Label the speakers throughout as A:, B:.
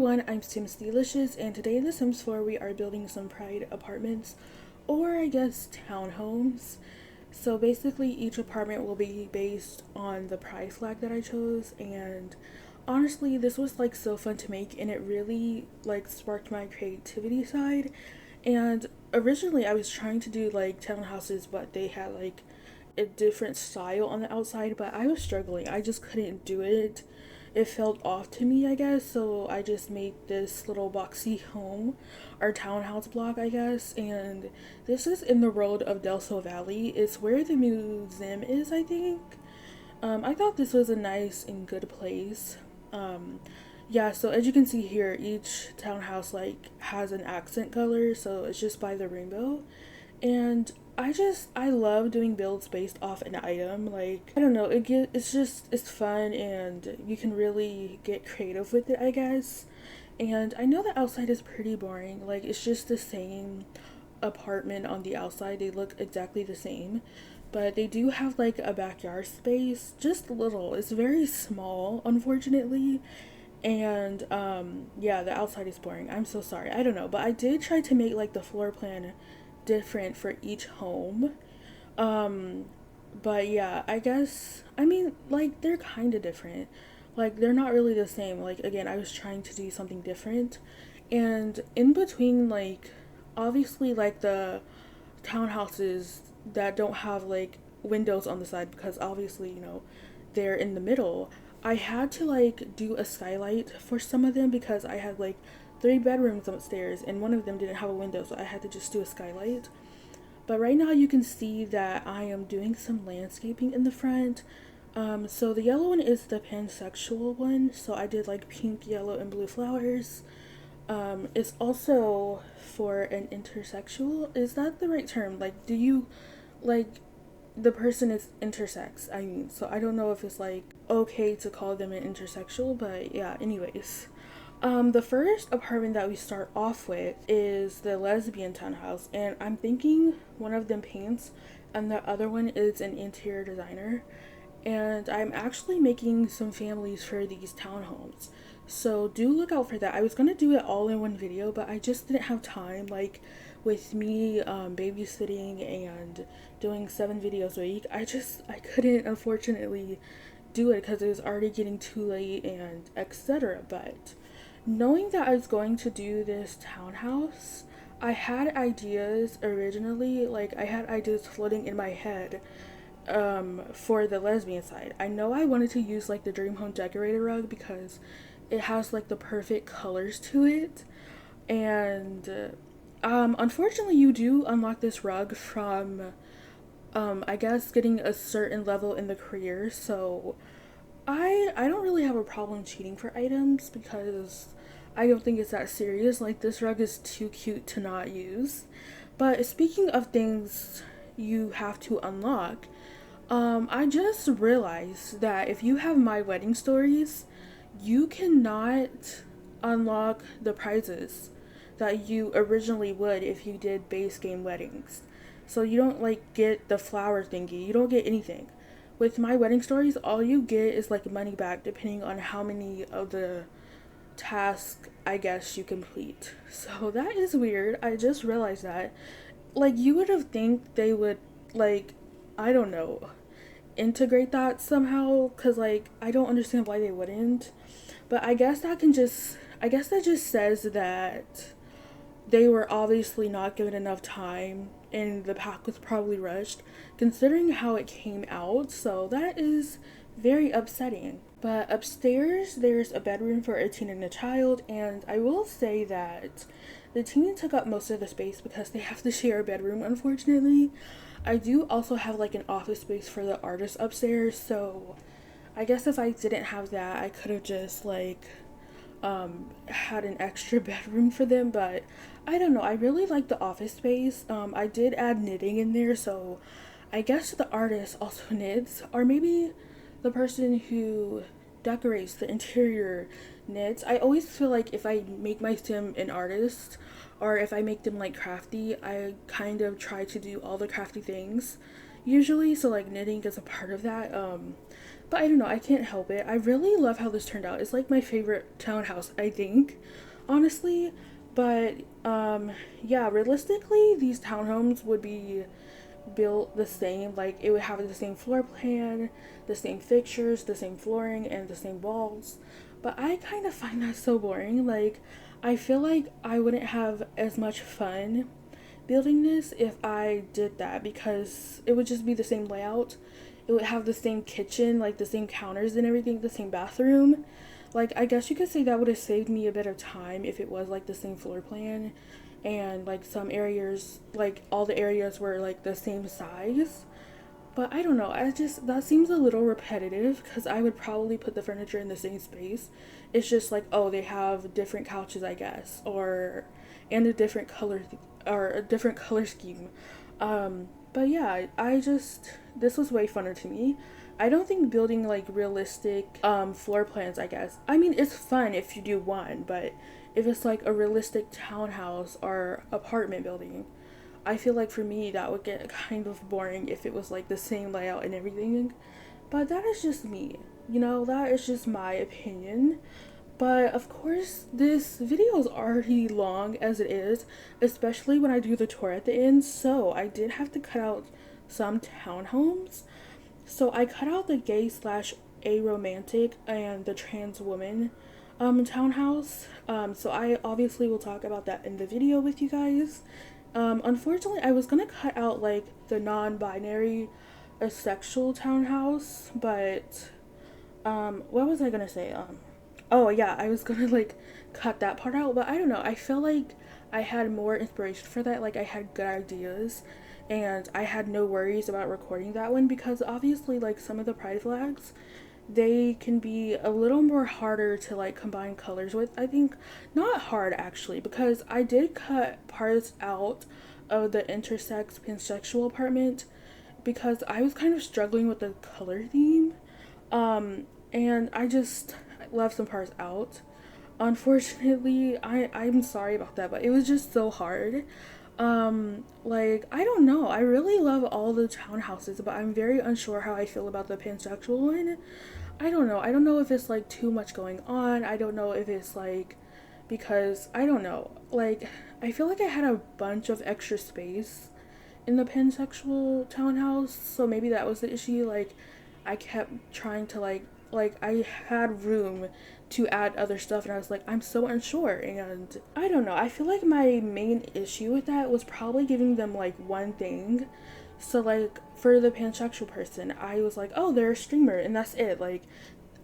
A: everyone, I'm simsdeelicious, and today in The Sims 4 we are building some pride apartments, or I guess townhomes. So basically each apartment will be based on the pride flag that I chose, and honestly this was like so fun to make, and it really like sparked my creativity side. And originally I was trying to do like townhouses, but they had like a different style on the outside, but I was struggling. I just couldn't do it. It felt off to me, I guess, so I just made this little boxy home, our townhouse block, I guess, and this is in the world of Del Sol Valley. It's where the museum is, I think. I thought this was a nice and good place. Yeah, so as you can see here, each townhouse like has an accent color, so it's just by the rainbow. And I love doing builds based off an item. Like, I don't know, it's fun, and you can really get creative with it, I guess. And I know the outside is pretty boring. Like, it's just the same apartment on the outside. They look exactly the same. But they do have like a backyard space, just a little. It's very small, unfortunately. And yeah, the outside is boring. I'm so sorry. I don't know, but I did try to make like the floor plan different for each home. Um, but yeah, I guess, I mean, like, they're kind of different. Like, they're not really the same. Like, again, I was trying to do something different. And in between, like, obviously, like, the townhouses that don't have, like, windows on the side, because obviously, they're in the middle, I had to, like, do a skylight for some of them because I had, like, three bedrooms upstairs and one of them didn't have a window, so I had to just do a skylight. But right now you can see that I am doing some landscaping in the front. So the yellow one is the pansexual one, so I did like pink, yellow, and blue flowers. It's also for an intersexual. Is that the right term? Like, do you, like, the person is intersex, I mean, so I don't know if it's like okay to call them an intersexual, but yeah, anyways. The first apartment that we start off with is the lesbian townhouse, and I'm thinking one of them paints and the other one is an interior designer. And I'm actually making some families for these townhomes. So do look out for that. I was gonna do it all in one video, but I just didn't have time. Like, with me babysitting and doing 7 videos a week, I couldn't unfortunately do it because it was already getting too late and etc. But knowing that I was going to do this townhouse, I had ideas originally. Like, I had ideas floating in my head for the lesbian side. I know I wanted to use like the Dream Home Decorator rug because it has like the perfect colors to it. And unfortunately you do unlock this rug from I guess getting a certain level in the career. So I don't really have a problem cheating for items because I don't think it's that serious. Like, this rug is too cute to not use. But speaking of things you have to unlock, I just realized that if you have My Wedding Stories, you cannot unlock the prizes that you originally would if you did base game weddings. So you don't like get the flower thingy, you don't get anything. With My Wedding Stories, all you get is like money back depending on how many of the tasks I guess you complete. So that is weird. I just realized that. Like, you would have think they would, like, I don't know, integrate that somehow, because like I don't understand why they wouldn't. But I guess that just says that they were obviously not given enough time and the pack was probably rushed considering how it came out. So that is very upsetting. But upstairs there's a bedroom for a teen and a child, and I will say that the teen took up most of the space because they have to share a bedroom, unfortunately. I do also have like an office space for the artist upstairs, so I guess if I didn't have that, I could have just like had an extra bedroom for them. But I don't know, I really like the office space. I did add knitting in there, so I guess the artist also knits, or maybe the person who decorates the interior knits. I always feel like if I make my sim an artist, or if I make them like crafty, I kind of try to do all the crafty things usually, so like knitting is a part of that. But I don't know, I can't help it. I really love how this turned out. It's like my favorite townhouse, I think, honestly. But yeah, realistically, these townhomes would be built the same. Like, it would have the same floor plan, the same fixtures, the same flooring, and the same walls. But I kind of find that so boring. Like, I feel like I wouldn't have as much fun building this if I did that, because it would just be the same layout. It would have the same kitchen, like the same counters and everything, the same bathroom. Like, I guess you could say that would have saved me a bit of time if it was like the same floor plan, and like some areas, like all the areas were like the same size. But I don't know, I just, that seems a little repetitive, because I would probably put the furniture in the same space. It's just like, oh, they have different couches, I guess, or and a different color or a different color scheme. But yeah, I just, this was way funner to me. I don't think building like realistic floor plans, I guess. I mean, it's fun if you do one, but if it's like a realistic townhouse or apartment building, I feel like for me that would get kind of boring if it was like the same layout and everything. But that is just me. You know, that is just my opinion. But of course, this video is already long as it is, especially when I do the tour at the end. So I did have to cut out some townhomes. So I cut out the gay slash aromantic and the trans woman townhouse. So I obviously will talk about that in the video with you guys. Unfortunately, I was gonna cut out like the non-binary asexual townhouse, but what was I gonna say? Oh yeah, I was gonna like cut that part out, but I don't know. I feel like I had more inspiration for that. Like, I had good ideas, and I had no worries about recording that one, because obviously like some of the pride flags, they can be a little more harder to like combine colors with. I think not hard actually, because I did cut parts out of the intersex pansexual apartment because I was kind of struggling with the color theme. And I just left some parts out. Unfortunately, I'm sorry about that, but it was just so hard. Like, I don't know. I really love all the townhouses, but I'm very unsure how I feel about the pansexual one. I don't know. I don't know if it's like too much going on. I don't know if it's like, because I don't know. Like, I feel like I had a bunch of extra space in the pansexual townhouse, so maybe that was the issue. Like, I kept trying to like I had room to add other stuff, and I was like, I'm so unsure. And I don't know, I feel like my main issue with that was probably giving them like one thing. So like for the pansexual person, I was like, oh, they're a streamer and that's it. Like,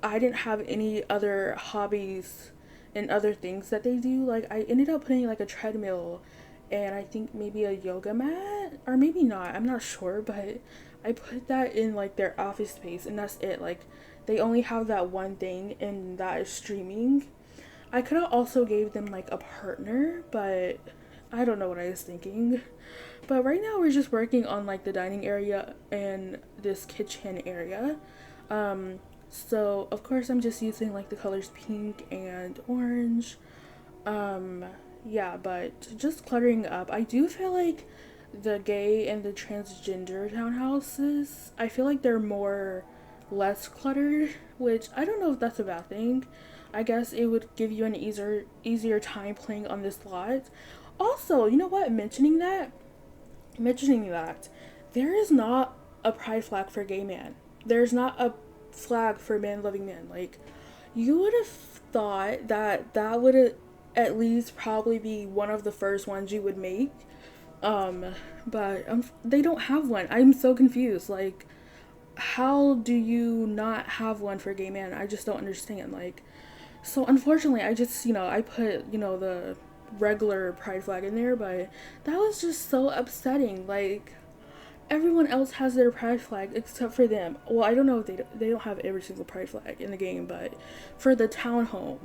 A: I didn't have any other hobbies and other things that they do. Like, I ended up putting like a treadmill and I think maybe a yoga mat, or maybe not, I'm not sure, but I put that in like their office space and that's it. Like, they only have that one thing, and that is streaming. I could have also gave them like a partner, but I don't know what I was thinking. But right now we're just working on like the dining area and this kitchen area. So of course I'm just using like the colors pink and orange. Yeah, but just cluttering up. I do feel like the gay and the transgender townhouses, I feel like they're more less cluttered, which I don't know if that's a bad thing. I guess it would give you an easier time playing on this lot. Also, you know what? Mentioning that, there is not a pride flag for gay man. There's not a flag for man loving man. Like, you would have thought that that would at least probably be one of the first ones you would make. But they don't have one. I'm so confused. Like, how do you not have one for gay man? I just don't understand. Like, so unfortunately, I just, I put, the regular pride flag in there, but that was just so upsetting. Like, everyone else has their pride flag except for them. Well, I don't know if they don't have every single pride flag in the game, but for the townhome,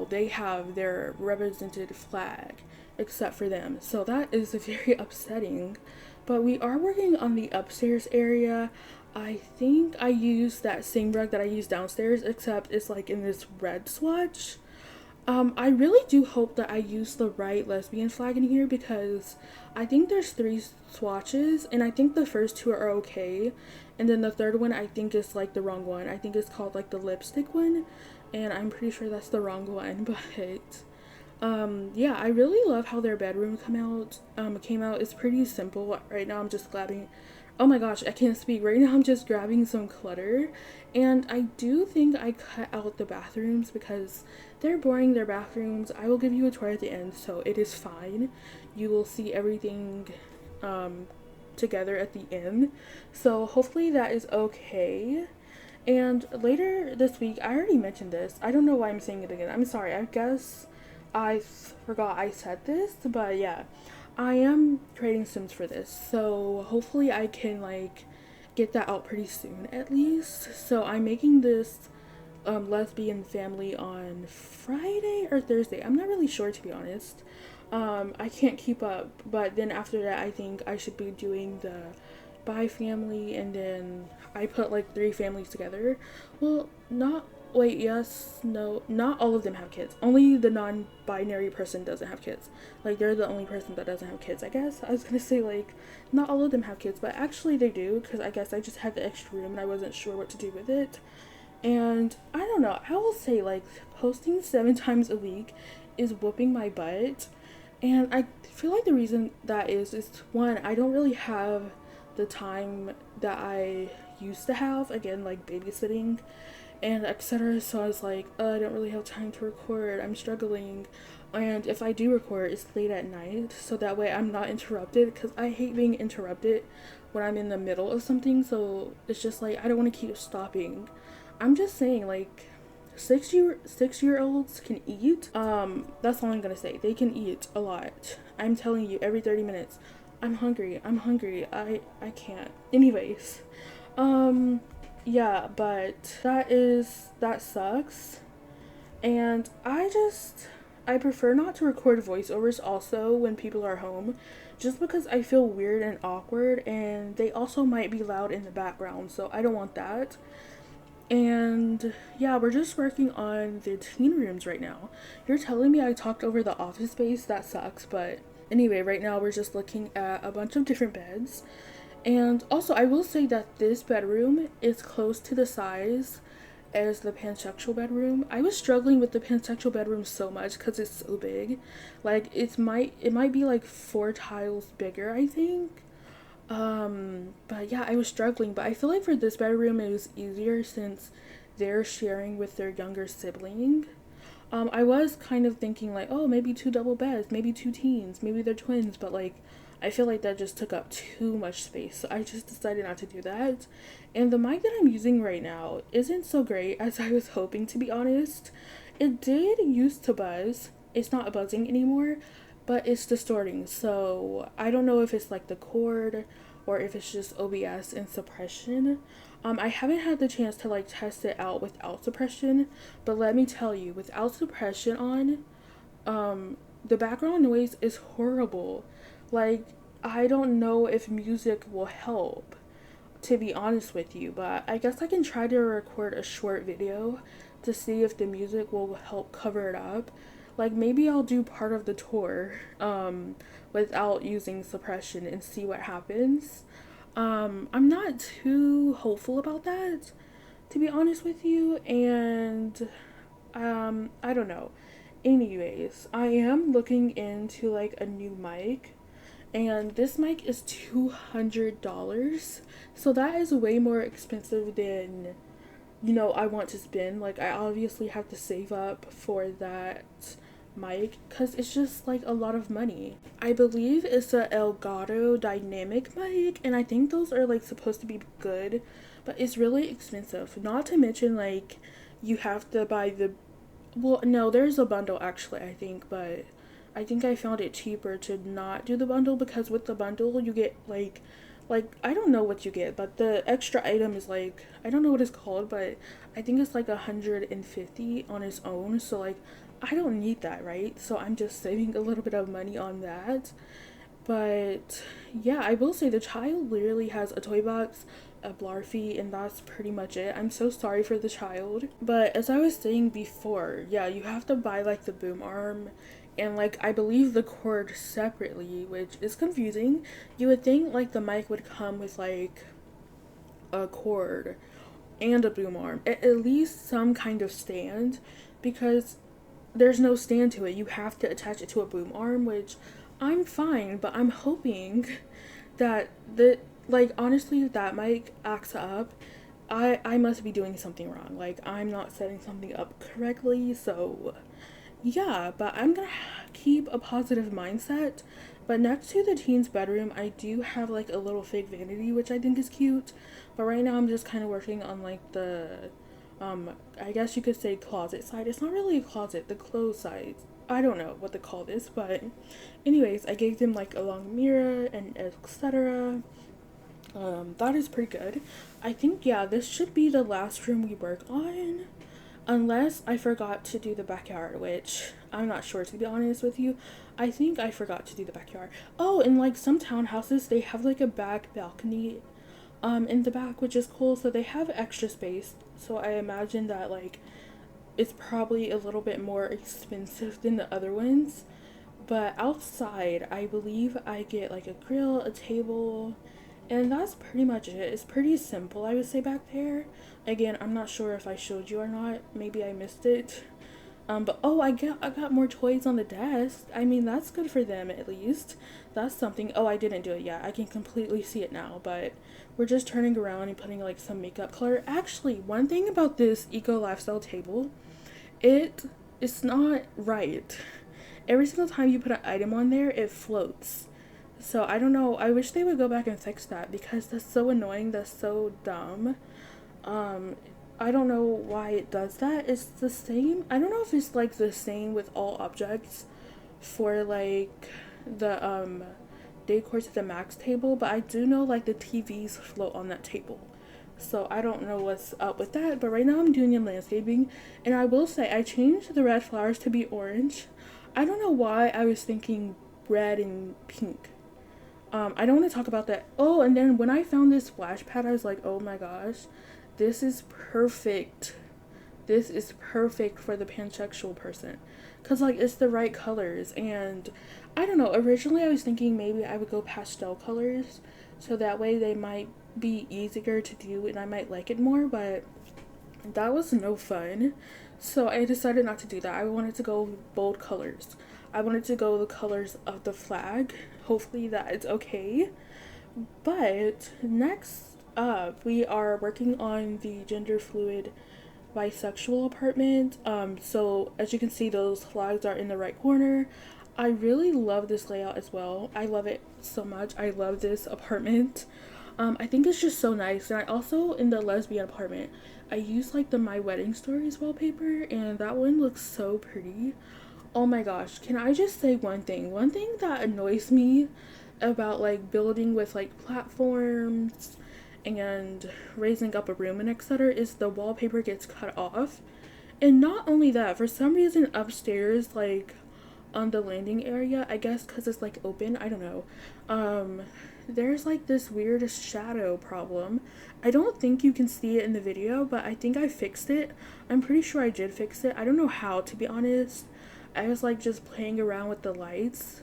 A: they have their represented flag except for them. So that is very upsetting. But we are working on the upstairs area. I think I used that same rug that I used downstairs, except it's like in this red swatch. I really do hope that I use the right lesbian flag in here because I think there's three swatches and I think the first two are okay. And then the third one I think is like the wrong one. I think it's called like the lipstick one. And I'm pretty sure that's the wrong one. But yeah, I really love how their bedroom came out. It's pretty simple. Right now I'm just grabbing, oh my gosh, I can't speak. Right now I'm just grabbing some clutter. And I do think I cut out the bathrooms because they're boring, their bathrooms. I will give you a tour at the end, so it is fine. You will see everything together at the end. So hopefully that is okay. And later this week, I already mentioned this. I don't know why I'm saying it again. I'm sorry. I guess I forgot I said this, but yeah. I am creating Sims for this. So hopefully I can like get that out pretty soon at least. So I'm making this lesbian family on Friday or Thursday. I'm not really sure, to be honest. I can't keep up, but then after that I think I should be doing the bi family, and then I put like three families together. Well, not wait, yes, no, not all of them have kids. Only the non-binary person doesn't have kids. Like they're the only person that doesn't have kids, I guess. I was gonna say like not all of them have kids, but actually they do, because I guess I just had the extra room and I wasn't sure what to do with it. And I don't know, I will say like posting 7 times a week is whooping my butt. And I feel like the reason that is one, I don't really have the time that I used to have, again, like babysitting and etc. So I was like, I don't really have time to record. I'm struggling. And if I do record, it's late at night, so that way I'm not interrupted, because I hate being interrupted when I'm in the middle of something. So it's just like I don't want to keep stopping. I'm just saying, like, 6-year-olds can eat. That's all I'm gonna say. They can eat a lot. I'm telling you, every 30 minutes. I'm hungry. I can't. Anyways. Yeah, but that sucks. And I prefer not to record voiceovers also when people are home, just because I feel weird and awkward, and they also might be loud in the background, so I don't want that. And yeah, we're just working on the teen rooms right now. You're telling me I talked over the office space? That sucks, but anyway, right now we're just looking at a bunch of different beds. And also, I will say that this bedroom is close to the size as the pansexual bedroom. I was struggling with the pansexual bedroom so much because it's so big. Like it might be like 4 tiles bigger, I think. But yeah, I was struggling, but I feel like for this bedroom it was easier since they're sharing with their younger sibling. I was kind of thinking like, oh, maybe 2 double beds, maybe 2 teens, maybe they're twins, but like I feel like that just took up too much space, so I just decided not to do that. And the mic that I'm using right now isn't so great as I was hoping, to be honest. It did used to buzz. It's not buzzing anymore, but it's distorting. So I don't know if it's like the cord or if it's just OBS and suppression. I haven't had the chance to like test it out without suppression, but let me tell you, without suppression on, the background noise is horrible. Like, I don't know if music will help, to be honest with you, but I guess I can try to record a short video to see if the music will help cover it up. Like, maybe I'll do part of the tour without using suppression and see what happens. I'm not too hopeful about that, to be honest with you, and I don't know. Anyways, I am looking into like a new mic, and this mic is $200, so that is way more expensive than I want to spend. Like, I obviously have to save up for that mic because it's just like a lot of money. I believe it's a Elgato dynamic mic, and I think those are like supposed to be good, but it's really expensive. Not to mention, like, you have to buy the, well, no, there's a bundle actually, I think, but I think I found it cheaper to not do the bundle, because with the bundle you get like I don't know what you get, but the extra item is like, I don't know what it's called, but I think it's like 150 on its own. So like, I don't need that, right? So I'm just saving a little bit of money on that. But yeah, I will say the child literally has a toy box, a Blarfy, and that's pretty much it. I'm so sorry for the child. But as I was saying before, yeah, you have to buy like the boom arm and like I believe the cord separately, which is confusing. You would think like the mic would come with like a cord and a boom arm, at least some kind of stand, because there's no stand to it. You have to attach it to a boom arm, which I'm fine, but I'm hoping that like honestly if that mic acts up, I must be doing something wrong. Like I'm not setting something up correctly, so yeah, but I'm gonna keep a positive mindset. But next to the teen's bedroom, I do have like a little fake vanity, which I think is cute. But right now, I'm just kind of working on like the, I guess you could say closet side. It's not really a closet, the clothes side. I don't know what to call this, but anyways, I gave them like a long mirror and etc. That is pretty good. I think, yeah, this should be the last room we work on. Unless I forgot to do the backyard, which I'm not sure, to be honest with you. I think I forgot to do the backyard. Oh, and like some townhouses, they have like a back balcony in the back, which is cool. So they have extra space. So I imagine that like it's probably a little bit more expensive than the other ones. But outside, I believe I get like a grill, a table, and that's pretty much it. It's pretty simple, I would say, back there. Again, I'm not sure if I showed you or not. Maybe I missed it. But oh, I got more toys on the desk. I mean, that's good for them at least. That's something. Oh, I didn't do it yet. I can completely see it now, but we're just turning around and putting like some makeup color. Actually, one thing about this eco lifestyle table, it's not right. Every single time you put an item on there, it floats. So I don't know. I wish they would go back and fix that because that's so annoying. That's so dumb. I don't know why it does that. It's the same. I don't know if it's like the same with all objects for like the decor to the max table, but I do know like the TVs float on that table. So I don't know what's up with that, but right now I'm doing landscaping, and I will say I changed the red flowers to be orange. I don't know why I was thinking red and pink. I don't want to talk about that. Oh, and then when I found this splash pad, I was like, oh my gosh, this is perfect. This is perfect for the pansexual person. Because, like, it's the right colors. And, I don't know, originally I was thinking maybe I would go pastel colors. So that way they might be easier to do and I might like it more. But that was no fun. So I decided not to do that. I wanted to go bold colors. I wanted to go the colors of the flag. Hopefully that is okay. But next up, we are working on the gender fluid bisexual apartment. So as you can see, those flags are in the right corner. I really love this layout as well. I love it so much. I love this apartment. I think it's just so nice. And I also, in the lesbian apartment, I use like the My Wedding Stories wallpaper, and that one looks so pretty. Oh my gosh, can I just say one thing? One thing that annoys me about like building with like platforms and raising up a room and etc. is the wallpaper gets cut off. And not only that, for some reason upstairs, like on the landing area, I guess because it's like open, I don't know, there's like this weird shadow problem. I don't think you can see it in the video, but I think I fixed it. I'm pretty sure I did fix it. I don't know how, to be honest. I was like just playing around with the lights.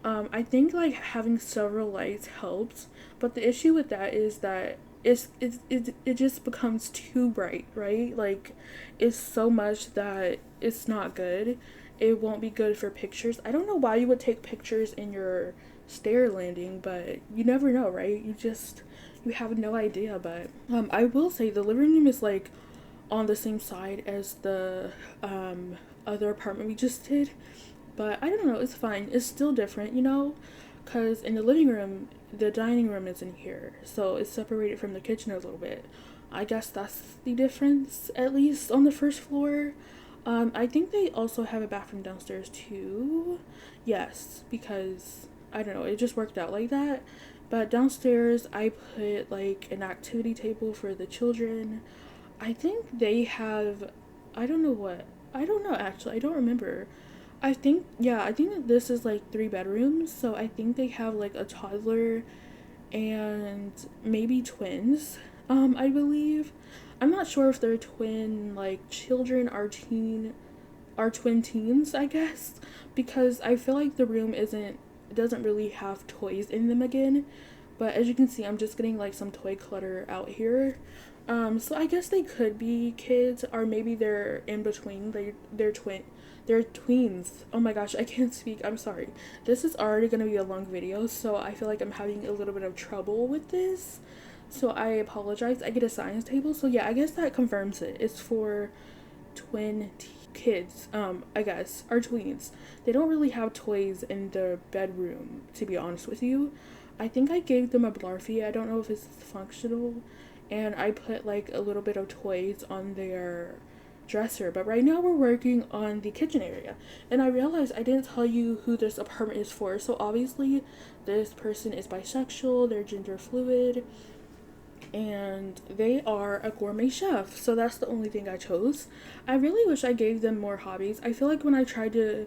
A: I think like having several lights helps, but the issue with that is that it just becomes too bright, right? Like it's so much that it's not good. It won't be good for pictures. I don't know why you would take pictures in your stair landing, but you never know, right? You have no idea. But I will say the living room is like on the same side as the other apartment we just did, but I don't know, it's fine. It's still different, you know, because in the living room the dining room is in here, so it's separated from the kitchen a little bit. I guess that's the difference, at least on the first floor. I think they also have a bathroom downstairs too. Yes, because I don't know, it just worked out like that. But downstairs I put like an activity table for the children. I think they have, I don't know actually, I don't remember. I think that this is like 3 bedrooms, so I think they have like a toddler and maybe twins. I believe. I'm not sure if they're twin like children are twin teens, I guess, because I feel like the room doesn't really have toys in them again. But as you can see, I'm just getting like some toy clutter out here. So I guess they could be kids, or maybe they're in between. They're tweens. Oh my gosh, I can't speak. I'm sorry. This is already gonna be a long video, so I feel like I'm having a little bit of trouble with this. So I apologize. I get a science table. So yeah, I guess that confirms it. It's for kids, I guess, are tweens. They don't really have toys in the bedroom, to be honest with you. I think I gave them a Blarfy. I don't know if it's functional. And I put like a little bit of toys on their dresser. But right now we're working on the kitchen area. And I realized I didn't tell you who this apartment is for. So obviously this person is bisexual, they're gender fluid, and they are a gourmet chef. So that's the only thing I chose. I really wish I gave them more hobbies. I feel like when I tried to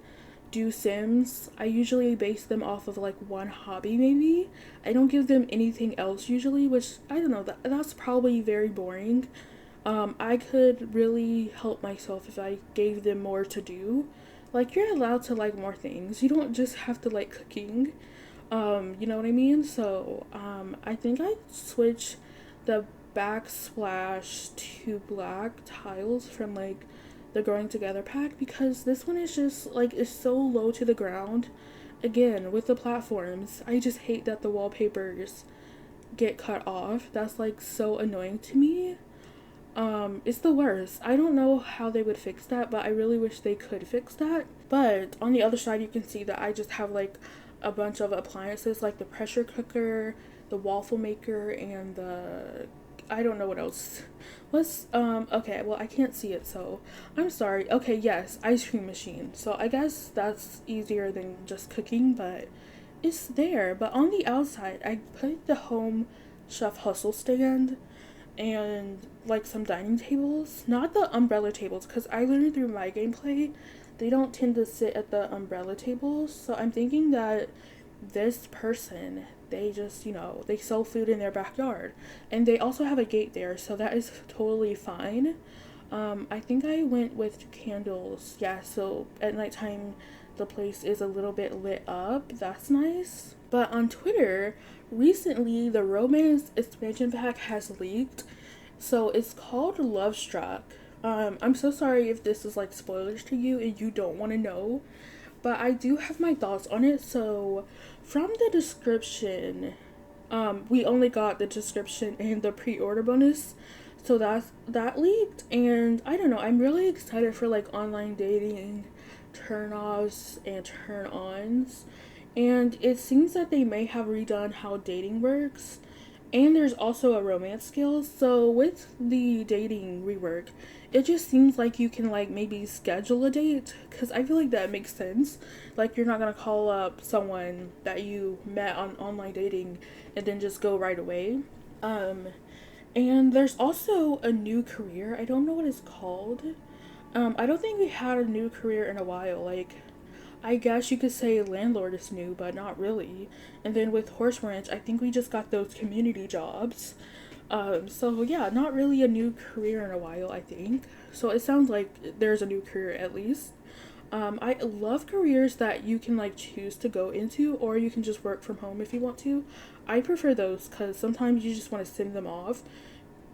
A: do Sims, I usually base them off of like one hobby maybe. I don't give them anything else usually, which I don't know, that's probably very boring. I could really help myself if I gave them more to do. Like, you're allowed to like more things. You don't just have to like cooking. You know what I mean? So, I think I switch the backsplash to black tiles from like the Growing Together pack, because this one is just like, is so low to the ground. Again, with the platforms, I just hate that the wallpapers get cut off. That's like so annoying to me. It's the worst. I don't know how they would fix that, but I really wish they could fix that. But on the other side, you can see that I just have like a bunch of appliances, like the pressure cooker, the waffle maker, and the, I don't know what else. Okay, well, I can't see it, so I'm sorry. Okay, yes, ice cream machine. So I guess that's easier than just cooking, but it's there. But on the outside, I put the home chef hustle stand and like some dining tables, not the umbrella tables, because I learned through my gameplay they don't tend to sit at the umbrella tables. So I'm thinking that this person, they just, you know, they sell food in their backyard, and they also have a gate there, so that is totally fine. I think I went with candles. Yeah, so at nighttime the place is a little bit lit up. That's nice. But on Twitter recently, the romance expansion pack has leaked. So it's called Love Struck. I'm so sorry if this is like spoilers to you and you don't want to know, but I do have my thoughts on it. So from the description, we only got the description and the pre-order bonus, so that leaked. And I don't know, I'm really excited for like online dating turn-offs and turn-ons, and it seems that they may have redone how dating works. And there's also a romance skill. So with the dating rework, it just seems like you can like maybe schedule a date, because I feel like that makes sense. Like, you're not gonna call up someone that you met on online dating and then just go right away. And there's also a new career. I don't know what it's called. I don't think we had a new career in a while. Like, I guess you could say landlord is new, but not really. And then with Horse Ranch, I think we just got those community jobs. So yeah, not really a new career in a while, I think. So it sounds like there's a new career at least. I love careers that you can like choose to go into, or you can just work from home if you want to. I prefer those because sometimes you just want to send them off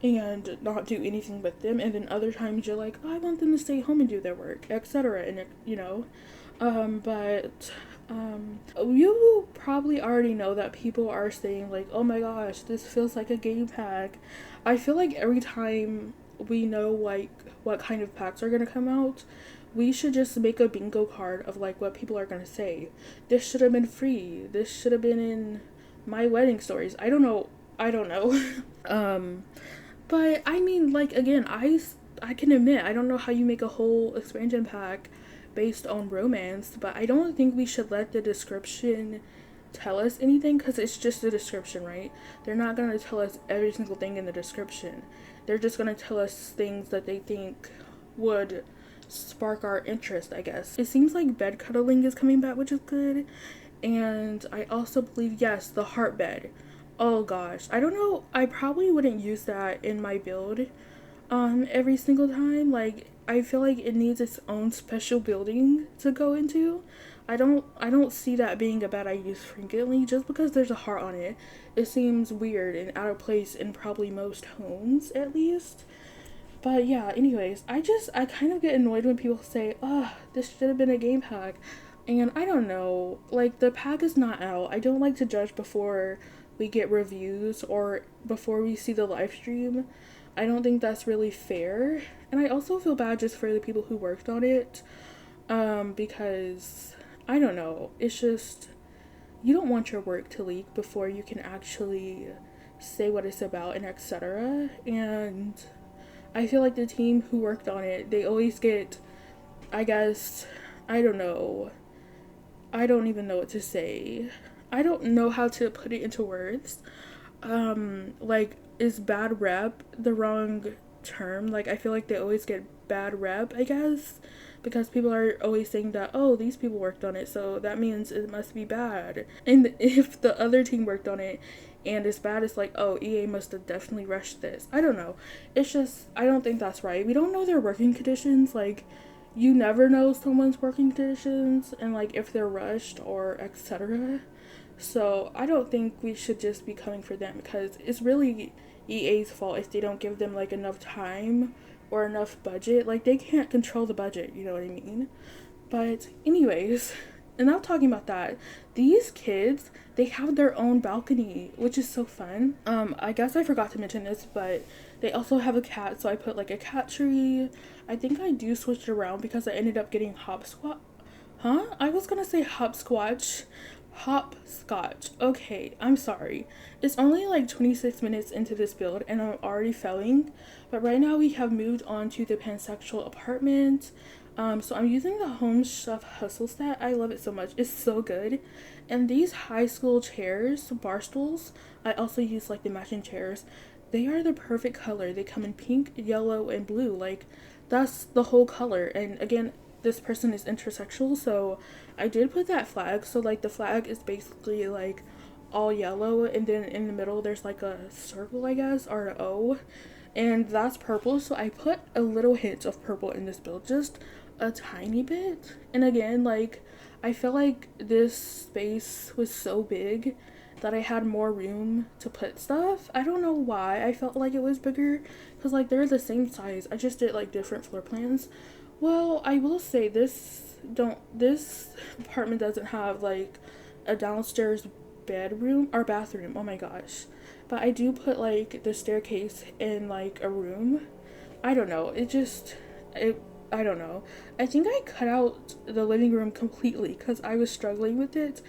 A: and not do anything with them, and then other times you're like, oh, I want them to stay home and do their work, etc. And it, you know, you probably already know that people are saying like, oh my gosh, this feels like a game pack. I feel like every time we know like what kind of packs are gonna come out, we should just make a bingo card of like what people are gonna say. This should have been free. This should have been in my wedding stories. I don't know. But I mean, like, again, I can admit I don't know how you make a whole expansion pack based on romance, but I don't think we should let the description tell us anything, because it's just a description, right? They're not going to tell us every single thing in the description. They're just going to tell us things that they think would spark our interest, I guess. It seems like bed cuddling is coming back, which is good. And I also believe, yes, the heart bed. Oh gosh, I don't know. I probably wouldn't use that in my build every single time. Like I feel like it needs its own special building to go into. I don't see that being a bad idea frequently just because there's a heart on it. It seems weird and out of place in probably most homes at least. But yeah, anyways, I kind of get annoyed when people say, "Oh, this should have been a game pack." And I don't know, like the pack is not out. I don't like to judge before we get reviews or before we see the live stream. I don't think that's really fair. And I also feel bad just for the people who worked on it because I don't know. It's just you don't want your work to leak before you can actually say what it's about and etc. And I feel like the team who worked on it, they always get, I guess, I don't know. I don't even know what to say. I don't know how to put it into words. Like, is bad rep the wrong term? Like, I feel like they always get bad rep, I guess, because people are always saying that, oh, these people worked on it, so that means it must be bad. And if the other team worked on it and it's bad, it's like, oh, EA must have definitely rushed this. I don't know. It's just, I don't think that's right. We don't know their working conditions. Like, you never know someone's working conditions and, like, if they're rushed or etc. So I don't think we should just be coming for them because it's really EA's fault if they don't give them like enough time or enough budget. Like they can't control the budget, you know what I mean? But anyways, enough talking about that. These kids, they have their own balcony, which is so fun. I guess I forgot to mention this, but they also have a cat, so I put like a cat tree. I think I do switch it around because I ended up getting hopscotch. Huh? I was gonna say hopscotch. Hopscotch. Okay, I'm sorry. It's only like 26 minutes into this build and I'm already failing. But right now we have moved on to the pansexual apartment. So I'm using the Home Chef Hustle set. I love it so much. It's so good. And these high school chairs, bar stools, I also use like the matching chairs. They are the perfect color. They come in pink, yellow, and blue. Like that's the whole color. And again, this person is intersexual, so I did put that flag. So like the flag is basically like all yellow and then in the middle there's like a circle, I guess, or an O, and that's purple. So I put a little hint of purple in this build, just a tiny bit. And again, like I feel like this space was so big that I had more room to put stuff. I don't know why I felt like it was bigger because like they're the same size. I just did like different floor plans. Well, I will say this apartment doesn't have like a downstairs bedroom or bathroom. Oh my gosh. But I do put like the staircase in like a room. I don't know. I don't know. I think I cut out the living room completely cuz I was struggling with it.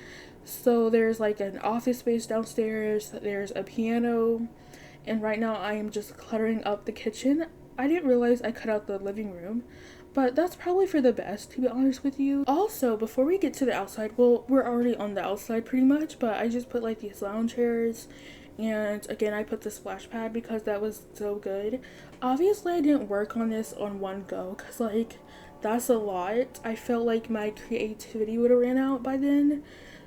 A: So there's like an office space downstairs, there's a piano, and right now I am just cluttering up the kitchen. I didn't realize I cut out the living room, but that's probably for the best, to be honest with you. Also, before we get to the outside, well, we're already on the outside pretty much, but I just put like these lounge chairs, and again, I put the splash pad because that was so good. Obviously, I didn't work on this on one go because like that's a lot. I felt like my creativity would have ran out by then.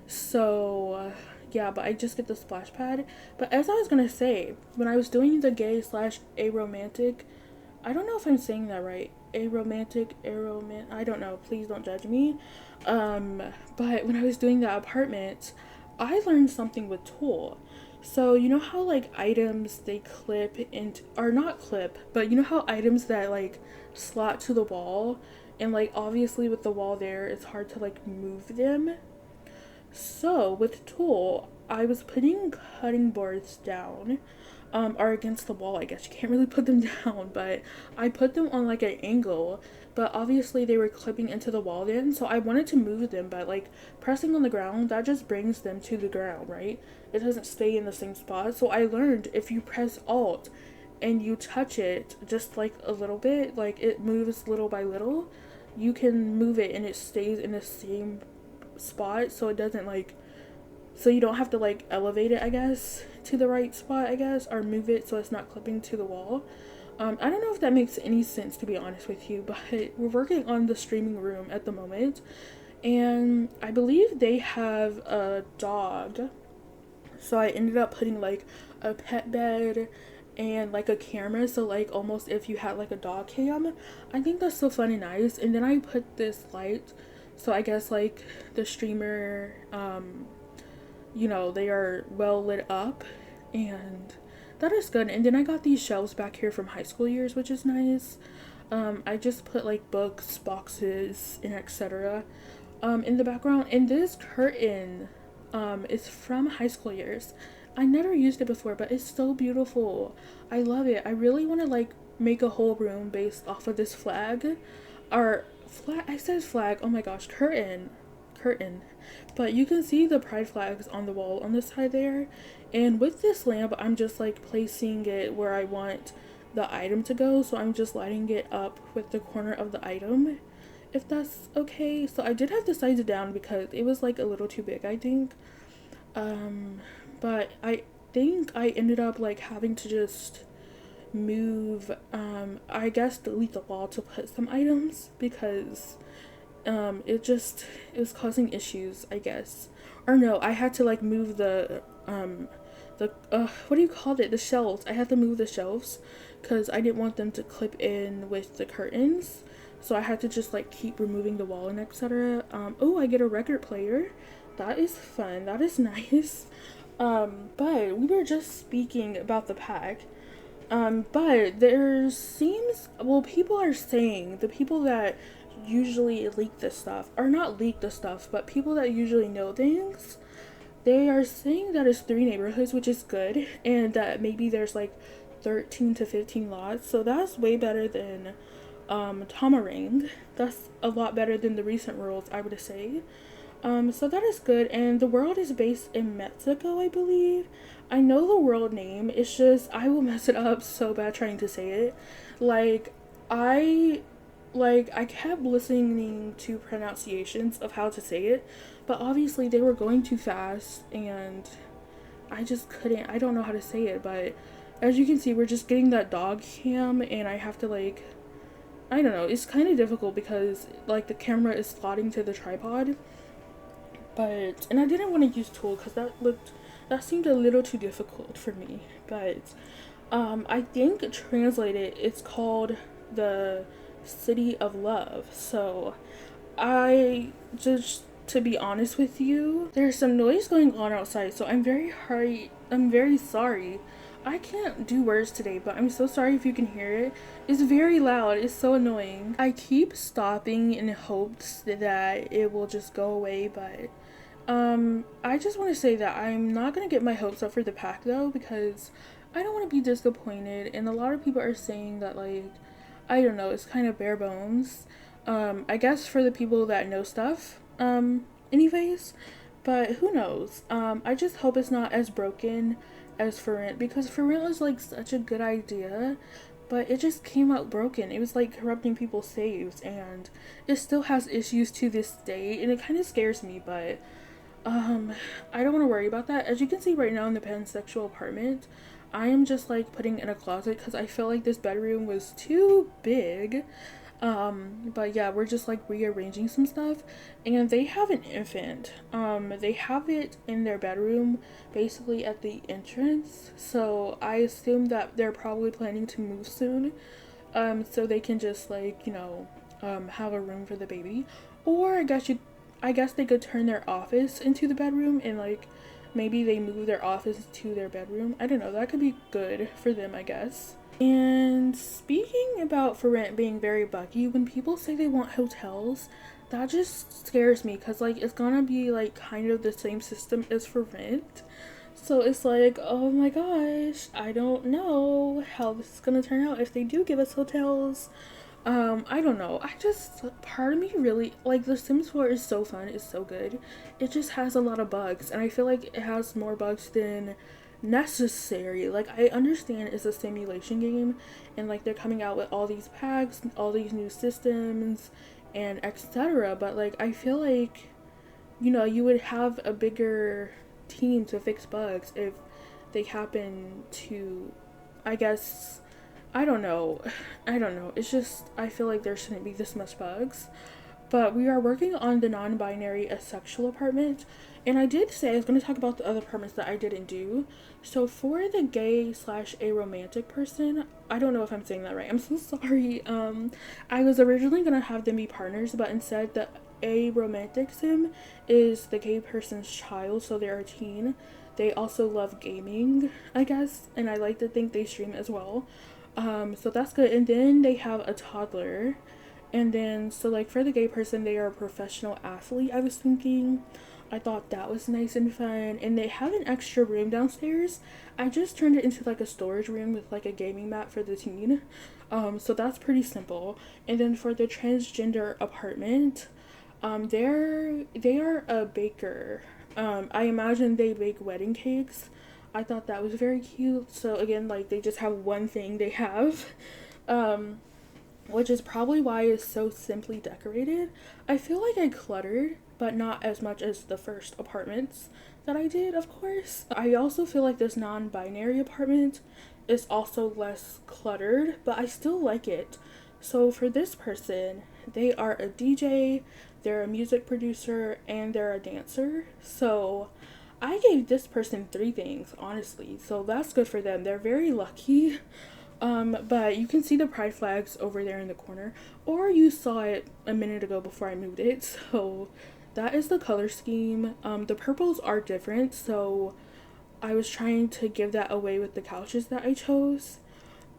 A: So yeah, but I just get the splash pad. But as I was gonna say, when I was doing the gay slash aromantic, I don't know if I'm saying that right. I don't know. Please don't judge me. But when I was doing that apartment, I learned something with Tool. So you know how like items they clip into, or not clip, but you know how items that like slot to the wall, and like obviously with the wall there, it's hard to like move them. So with Tool, I was putting cutting boards down, or against the wall. I guess you can't really put them down, but I put them on like an angle. But obviously they were clipping into the wall then, so I wanted to move them, but like pressing on the ground, that just brings them to the ground, right? It doesn't stay in the same spot. So I learned if you press Alt and you touch it just like a little bit, like it moves little by little, you can move it and it stays in the same spot, so it doesn't like, so you don't have to like elevate it, I guess, to the right spot, I guess, or move it so it's not clipping to the wall. I don't know if that makes any sense, to be honest with you, but we're working on the streaming room at the moment, and I believe they have a dog, So I ended up putting like a pet bed and like a camera, so like almost if you had like a dog cam. I think that's so fun and nice. And then I put this light, so I guess like the streamer, they are well lit up, and that is good. And then I got these shelves back here from high school years, which is nice. I just put like books, boxes, and etc. In the background. And this curtain is from high school years. I never used it before, but it's so beautiful. I love it. I really want to like make a whole room based off of this flag. Or flag, I said flag, oh my gosh, curtain. But you can see the pride flags on the wall on the side there. And with this lamp, I'm just like placing it where I want the item to go. So I'm just lighting it up with the corner of the item, if that's okay. So I did have to size it down because it was like a little too big, I think. But I think I ended up like having to just move, I guess delete the wall to put some items because it was causing issues, I guess. Or no, I had to like move the what do you call it, the shelves. I had to move the shelves because I didn't want them to clip in with the curtains, so I had to just like keep removing the wall and etc. Oh, I get a record player. That is fun. That is nice. But we were just speaking about the pack. But there seems, well, people are saying, the people that usually leak this stuff, or not leak the stuff, but people that usually know things, they are saying that it's 3 neighborhoods, which is good, and that maybe there's like 13 to 15 lots, so that's way better than Tomarang. That's a lot better than the recent rules, I would say. So that is good, and the world is based in Mexico, I believe. I know the world name, it's just, I will mess it up so bad trying to say it. I kept listening to pronunciations of how to say it, but obviously they were going too fast, and I just couldn't, I don't know how to say it, but as you can see, we're just getting that dog cam, and I have to like, I don't know, it's kind of difficult because like the camera is slotting to the tripod. But, and I didn't want to use tool because that seemed a little too difficult for me. But, I think translated, it's called the City of Love. So, to be honest with you, there's some noise going on outside. So I'm very sorry. I can't do words today, but I'm so sorry if you can hear it. It's very loud. It's so annoying. I keep stopping in hopes that it will just go away, but I just want to say that I'm not going to get my hopes up for the pack though, because I don't want to be disappointed, and a lot of people are saying that, like, I don't know, it's kind of bare bones. I guess for the people that know stuff, anyways, but who knows. I just hope it's not as broken as For Rent, because For Rent was like such a good idea, but it just came out broken. It was like corrupting people's saves, and it still has issues to this day, and it kind of scares me, but I don't want to worry about that. As you can see right now in the pansexual apartment, I am just like putting in a closet because I feel like this bedroom was too big. But yeah, we're just like rearranging some stuff, and they have an infant. They have it in their bedroom, basically at the entrance, so I assume that they're probably planning to move soon, so they can just like, have a room for the baby. Or I guess they could turn their office into the bedroom, and like maybe they move their office to their bedroom. I don't know, that could be good for them, I guess. And speaking about For Rent being very buggy, when people say they want hotels, that just scares me, because like it's gonna be like kind of the same system as For Rent. So it's like, oh my gosh, I don't know how this is gonna turn out if they do give us hotels. I don't know. Part of me really, like, The Sims 4 is so fun, it's so good. It just has a lot of bugs, and I feel like it has more bugs than necessary. Like, I understand it's a simulation game, and like they're coming out with all these packs, all these new systems, and etc. But like, I feel like, you would have a bigger team to fix bugs if they happen to, I guess, I don't know. It's just, I feel like there shouldn't be this much bugs. But we are working on the non-binary asexual apartment. And I did say I was going to talk about the other apartments that I didn't do. So for the gay slash aromantic person, I don't know if I'm saying that right. I'm so sorry. I was originally going to have them be partners, but instead the aromantic sim is the gay person's child, so they're a teen. They also love gaming, I guess, and I like to think they stream as well. So that's good. And then they have a toddler. And then, so like for the gay person, they are a professional athlete, I was thinking. I thought that was nice and fun. And they have an extra room downstairs. I just turned it into like a storage room with like a gaming mat for the teen. So that's pretty simple. And then for the transgender apartment, they are a baker. I imagine they bake wedding cakes. I thought that was very cute. So again, like they just have one thing they have. Which is probably why it's so simply decorated. I feel like I cluttered, but not as much as the first apartments that I did, of course. I also feel like this non-binary apartment is also less cluttered, but I still like it. So for this person, they are a DJ, they're a music producer, and they're a dancer. So I gave this person 3 things, honestly. So that's good for them. They're very lucky. But you can see the pride flags over there in the corner, or you saw it a minute ago before I moved it. So that is the color scheme. The purples are different, so I was trying to give that away with the couches that I chose.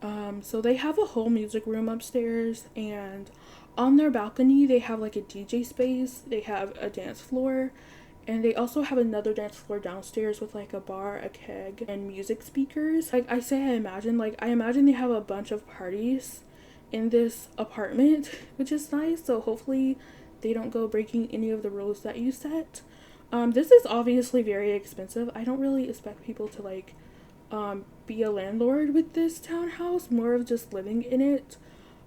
A: So they have a whole music room upstairs, and on their balcony they have like a DJ space, they have a dance floor, and they also have another dance floor downstairs with like a bar, a keg, and music speakers. Like I say, I imagine they have a bunch of parties in this apartment, which is nice. So hopefully they don't go breaking any of the rules that you set. This is obviously very expensive. I don't really expect people to like be a landlord with this townhouse, more of just living in it.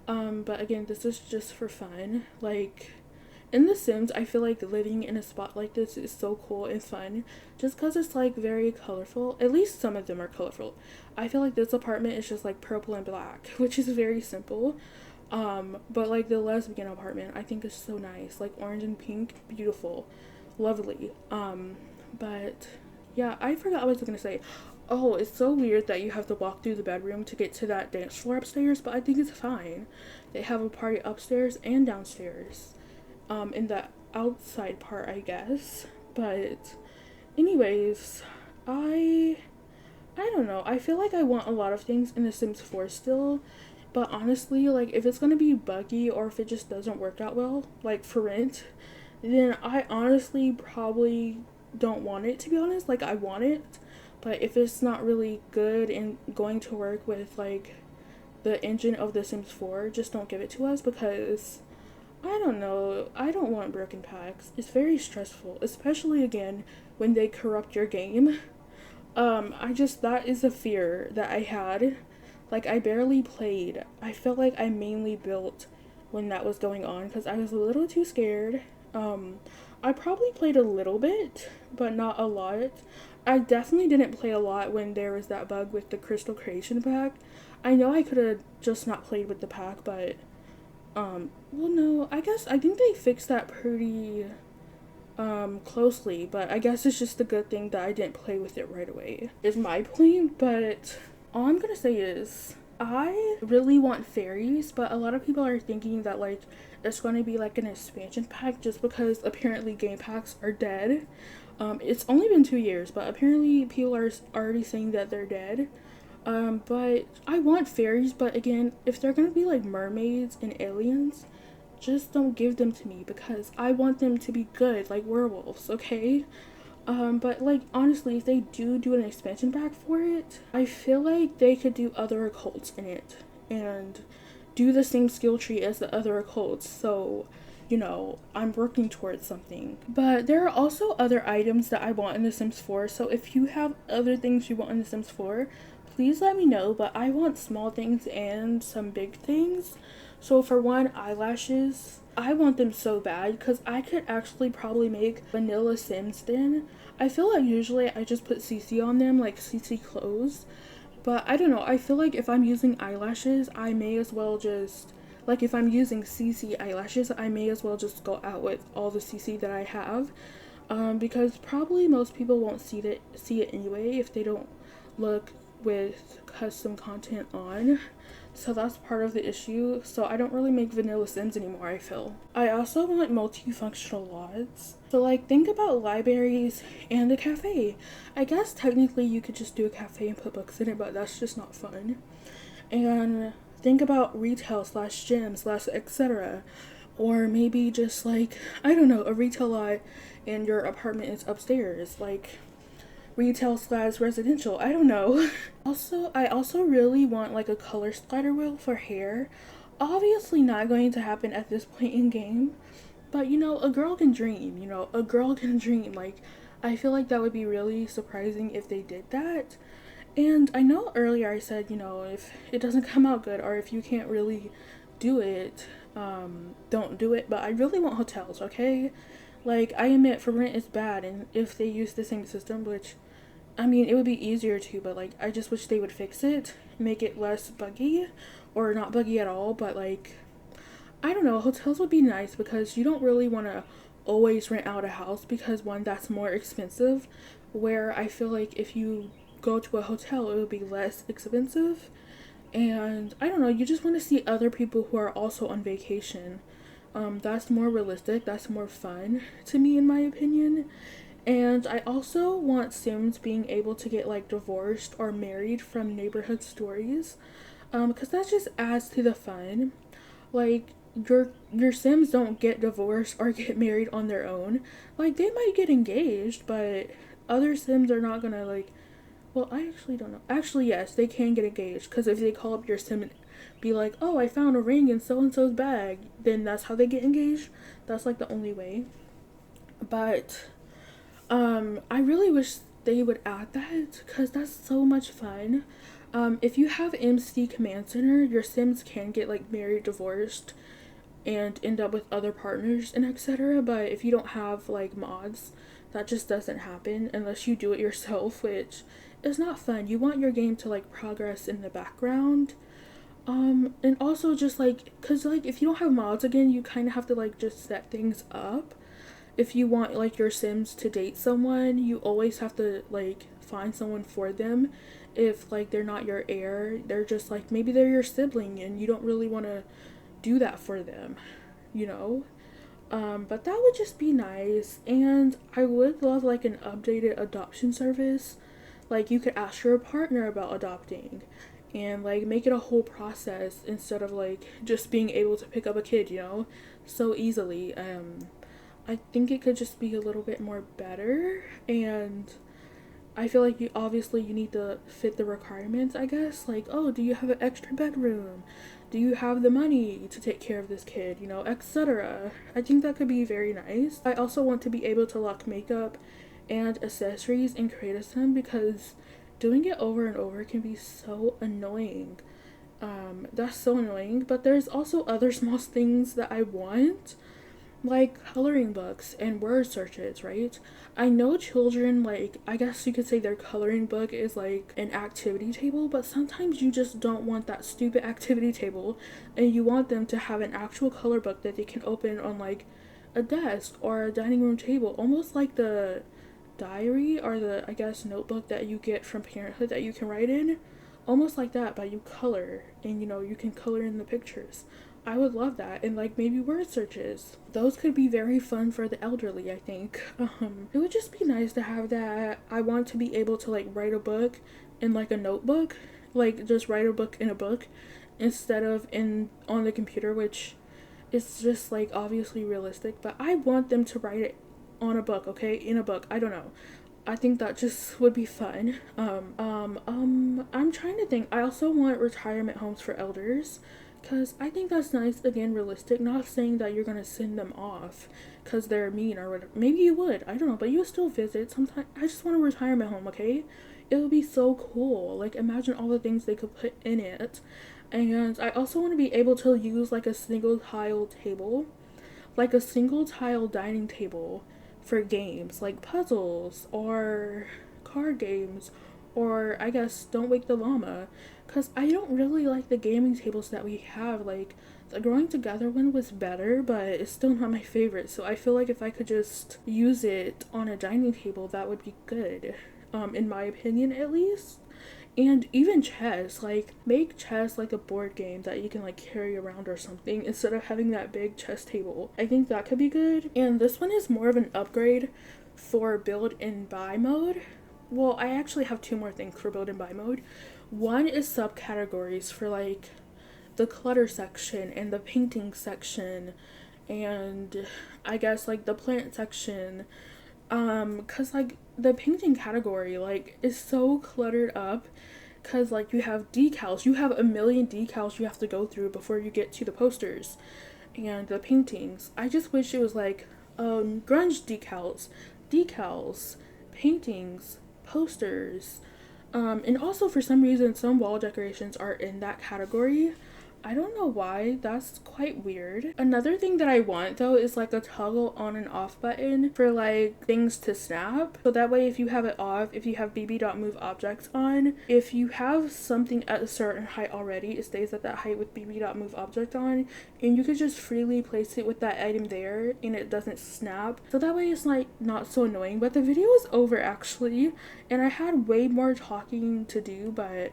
A: But again, this is just for fun. Like, in The Sims, I feel like living in a spot like this is so cool and fun just because it's like very colorful. At least some of them are colorful. I feel like this apartment is just like purple and black, which is very simple. But like the lesbian apartment, I think is so nice. Like orange and pink, beautiful, lovely. But yeah, I forgot what I was gonna say. Oh, it's so weird that you have to walk through the bedroom to get to that dance floor upstairs, but I think it's fine. They have a party upstairs and downstairs. In the outside part, I guess. But anyways, I don't know. I feel like I want a lot of things in The Sims 4 still, but honestly, like if it's gonna be buggy or if it just doesn't work out well, like for rent, then I honestly probably don't want it, to be honest. Like I want it, but if it's not really good and going to work with like the engine of The Sims 4, just don't give it to us, because I don't know. I don't want broken packs. It's very stressful, especially again when they corrupt your game. That is a fear that I had. Like I barely played. I felt like I mainly built when that was going on because I was a little too scared. I probably played a little bit, but not a lot. I definitely didn't play a lot when there was that bug with the Crystal Creation pack. I know I could have just not played with the pack, but well, no, I think they fixed that pretty closely, but I guess it's just a good thing that I didn't play with it right away, is my point. But all I'm gonna say is I really want fairies, but a lot of people are thinking that like it's going to be like an expansion pack just because apparently game packs are dead. It's only been 2 years, but apparently people are already saying that they're dead. But I want fairies, but again, if they're gonna be like mermaids and aliens, just don't give them to me because I want them to be good, like werewolves, okay? But like honestly, if they do an expansion pack for it, I feel like they could do other occults in it and do the same skill tree as the other occults, so you know, I'm working towards something. But there are also other items that I want in The Sims 4, so if you have other things you want in The Sims 4, please let me know. But I want small things and some big things. So for one, eyelashes. I want them so bad because I could actually probably make vanilla Sims then. I feel like usually I just put CC on them, like CC clothes. But I don't know, I feel like if I'm using eyelashes, I may as well just Like if I'm using CC eyelashes, I may as well just go out with all the CC that I have, because probably most people won't see it anyway if they don't look with custom content on. So that's part of the issue. So I don't really make vanilla Sims anymore, I feel. I also want multifunctional LODs. So like think about libraries and a cafe. I guess technically you could just do a cafe and put books in it, but that's just not fun. And think about retail slash gym slash etc. Or maybe just like, I don't know, a retail lot and your apartment is upstairs. Like retail slash residential, I don't know. I also really want like a color slider wheel for hair. Obviously not going to happen at this point in game, but you know, a girl can dream, a girl can dream. Like I feel like that would be really surprising if they did that. And I know earlier I said, if it doesn't come out good or if you can't really do it, don't do it. But I really want hotels, okay? Like, I admit for rent is bad, and if they use the same system, which, I mean, it would be easier to, but like, I just wish they would fix it, make it less buggy, or not buggy at all, but like, I don't know, hotels would be nice because you don't really want to always rent out a house because one, that's more expensive, where I feel like if you go to a hotel, it would be less expensive. And I don't know, you just want to see other people who are also on vacation. That's more realistic, that's more fun to me, in my opinion. And I also want Sims being able to get like divorced or married from neighborhood stories, because that just adds to the fun. Like your Sims don't get divorced or get married on their own. Like they might get engaged, but other Sims are not gonna like. Well, I actually don't know. Actually, yes, they can get engaged because if they call up your Sim and be like, "Oh, I found a ring in so and so's bag," then that's how they get engaged. That's like the only way. But I really wish they would add that because that's so much fun. If you have MC Command Center, your Sims can get like married, divorced, and end up with other partners and etc. But if you don't have like mods, that just doesn't happen unless you do it yourself, which is not fun. You want your game to like progress in the background. And also just like, cause like if you don't have mods again, you kind of have to like just set things up. If you want like your Sims to date someone, you always have to like find someone for them. If like they're not your heir, they're just like maybe they're your sibling and you don't really want to do that for them, you know? But that would just be nice. And I would love like an updated adoption service. Like you could ask your partner about adopting and like make it a whole process instead of like just being able to pick up a kid, so easily. I think it could just be a little bit more better, and I feel like you need to fit the requirements, I guess. Like, oh, do you have an extra bedroom? Do you have the money to take care of this kid? Etc. I think that could be very nice. I also want to be able to lock makeup and accessories in Create a Sim because doing it over and over can be so annoying. That's so annoying. But there's also other small things that I want, like coloring books and word searches, right? I know children, like, I guess you could say their coloring book is like an activity table, but sometimes you just don't want that stupid activity table and you want them to have an actual color book that they can open on like a desk or a dining room table, almost like the diary or the, I guess, notebook that you get from Parenthood that you can write in. Almost like that, but you color and you can color in the pictures. I would love that. And like maybe word searches. Those could be very fun for the elderly, I think. It would just be nice to have that. I want to be able to like write a book in like a notebook. Like just write a book in a book instead of in on the computer, which is just like obviously realistic, but I want them to write it on a book, okay? In a book. I don't know. I think that just would be fun. I'm trying to think. I also want retirement homes for elders because I think that's nice. Again, realistic. Not saying that you're gonna send them off because they're mean or whatever. Maybe you would. I don't know. But you would still visit. Sometimes I just want a retirement home. Okay, it would be so cool. Like imagine all the things they could put in it. And I also want to be able to use like a single tile table, like a single tile dining table for games like puzzles or card games, or I guess Don't Wake the Llama, because I don't really like the gaming tables that we have, like The growing together one was better, but it's still not my favorite. So I feel like if I could just use it on a dining table, that would be good, in my opinion at least. And even chess, like make chess like a board game that you can like carry around or something instead of having that big chess table. I think that could be good. And this one is more of an upgrade for build and buy mode. Well, I actually have two more things for build and buy mode. One is subcategories for like the clutter section and the painting section, and I guess like the plant section. Cause like the painting category like is so cluttered up, cause like you have decals, you have a million decals you have to go through before you get to the posters and the paintings. I just wish it was like grunge decals, paintings, posters, and also for some reason some wall decorations are in that category. I don't know why. That's quite weird. Another thing that I want though is like a toggle on and off button for like things to snap. So that way if you have it off, if you have bb.move objects on, if you have something at a certain height already, it stays at that height with bb.move object on, and you could just freely place it with that item there and it doesn't snap. So that way it's like not so annoying. But the video is over actually, and I had way more talking to do, but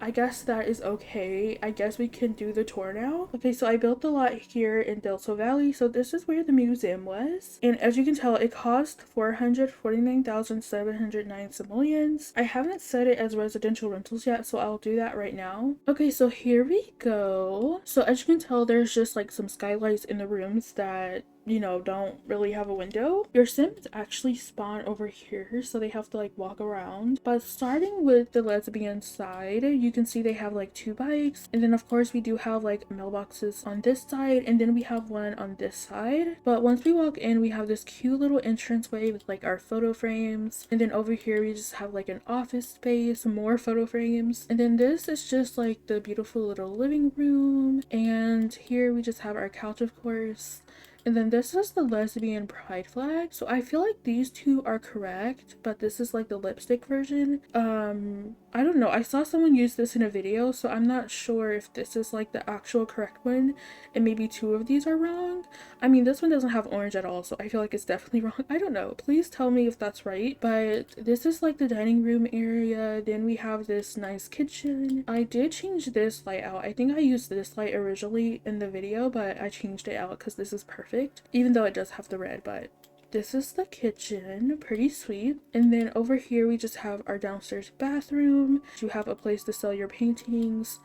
A: I guess that is okay. I guess we can do the tour now. Okay, so I built a lot here in Delta Valley. So this is where the museum was. And as you can tell, it cost 449,709 simoleons. I haven't set it as residential rentals yet, so I'll do that right now. Okay, so here we go. So as you can tell, there's just like some skylights in the rooms that, you know, don't really have a window. Your Sims actually spawn over here, so they have to like walk around. But starting with the lesbian side, you can see they have like two bikes, and then of course we do have like mailboxes on this side, and then we have one on this side. But once we walk in, we have this cute little entranceway with like our photo frames, and then over here we just have like an office space, more photo frames, and then this is just like the beautiful little living room, and here we just have our couch, of course. And then this is the lesbian pride flag. So I feel like these two are correct, but this is like the lipstick version. I don't know. I saw someone use this in a video, so I'm not sure if this is like the actual correct one, and maybe two of these are wrong. I mean, this one doesn't have orange at all, so I feel like it's definitely wrong. I don't know. Please tell me if that's right. But this is like the dining room area. Then we have this nice kitchen. I did change this light out. I think I used this light originally in the video, but I changed it out because this is perfect, even though it does have the red. But this is the kitchen, pretty sweet. And then over here we just have our downstairs bathroom. You have a place to sell your paintings,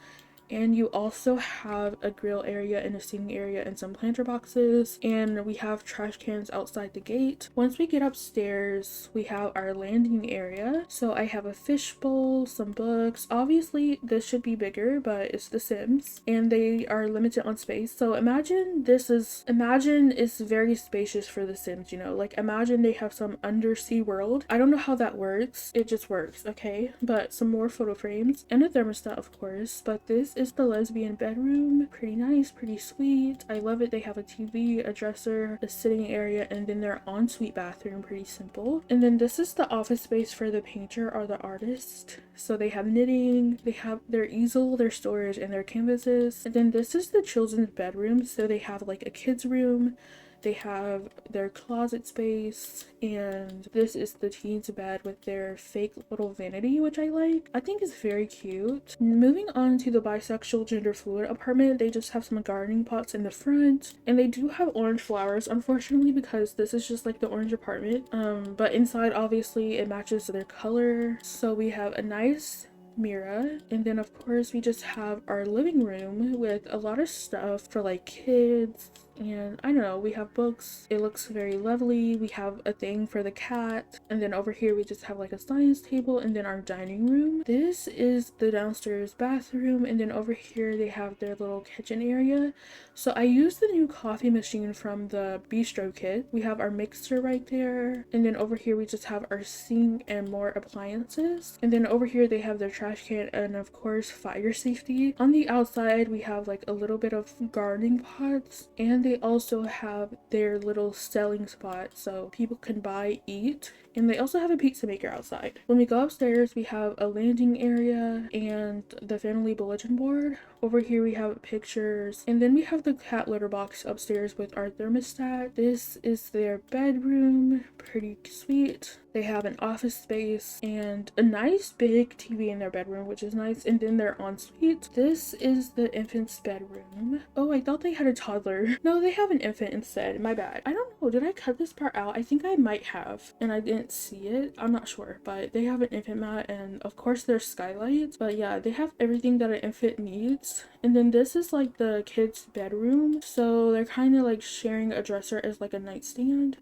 A: and you also have a grill area and a seating area and some planter boxes, and we have trash cans outside the gate. Once we get upstairs, we have our landing area. So I have a fish bowl, some books. Obviously this should be bigger, but it's The Sims and they are limited on space. So imagine it's very spacious for The Sims, you know, like imagine they have some undersea world. I don't know how that works, it just works, okay? But some more photo frames and a thermostat, of course. But this is the lesbian bedroom. Pretty nice, pretty sweet. I love it. They have a TV, a dresser, a sitting area, and then their ensuite bathroom. Pretty simple. And then this is the office space for the painter or the artist. So they have knitting, they have their easel, their storage, and their canvases. And then this is the children's bedroom. So they have like a kid's room, they have their closet space, and this is the teen's bed with their fake little vanity, which I like. I think is very cute. Moving on to the bisexual gender fluid apartment, they just have some gardening pots in the front, and they do have orange flowers, unfortunately, because this is just like the orange apartment. But inside obviously it matches their color. So we have a nice mirror, and then of course we just have our living room with a lot of stuff for like kids, and I don't know, we have books. It looks very lovely. We have a thing for the cat, and then over here we just have like a science table, and then our dining room. This is the downstairs bathroom, and then over here they have their little kitchen area. So I used the new coffee machine from the bistro kit. We have our mixer right there, and then over here we just have our sink and more appliances, and then over here they have their trash can and of course fire safety. On the outside we have like a little bit of gardening pots, and they also have their little selling spot so people can buy, eat, and they also have a pizza maker outside. When we go upstairs, we have a landing area and the family bulletin board, Over here we have pictures, and then we have the cat litter box upstairs with our thermostat. This is their bedroom, pretty sweet. They have an office space and a nice big TV in their bedroom, which is nice, and then their ensuite. This is the infant's bedroom. Oh, I thought they had a toddler. No, they have an infant instead. My bad. I don't know. Did I cut this part out? I think I might have, and I didn't see it. I'm not sure, but they have an infant mat, and of course there's skylights. But yeah, they have everything that an infant needs. And then this is like the kids' bedroom, so they're kind of like sharing a dresser as like a nightstand.